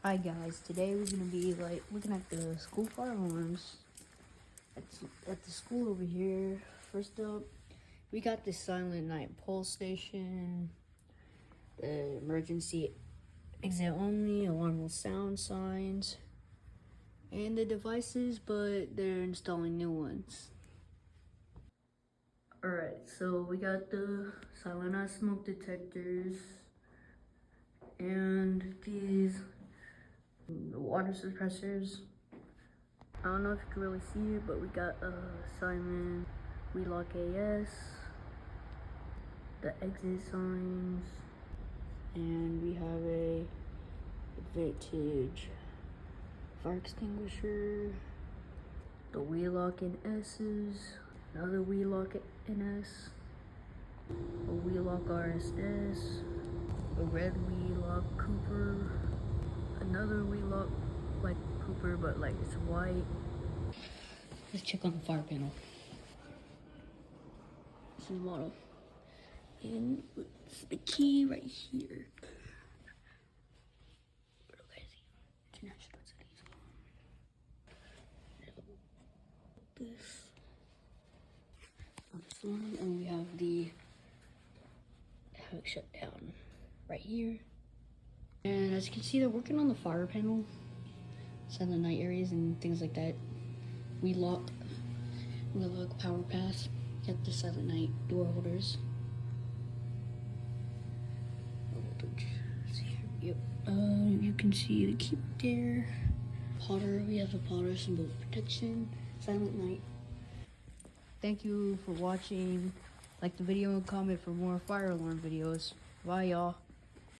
Hi guys, today we're gonna be looking at the school fire alarms at the school over here. First up, we got the Silent Night pole station, the emergency exit only, alarmable sound signs, and the devices, but they're installing new ones. Alright, so we got the Silent Night smoke detectors and these water suppressors. I don't know if you can really see it, but we got Simon, We Lock AS, the exit signs, and we have a vintage fire extinguisher, the We Lock in S's, another We Lock in S, a We Lock RSS, a red We Lock Cooper, another We Lock like Cooper, but like it's white. Let's check on the fire panel. This is the model. And it's the key right here. This on this one, and we have the how it shut down right here. And as you can see, they're working on the fire panel, silent night areas and things like that. We lock power path. Get the silent night door holders. Yep. You can see the key there. Potter. We have a Potter symbol of protection. Silent night. Thank you for watching. Like the video and comment for more fire alarm videos. Bye, y'all.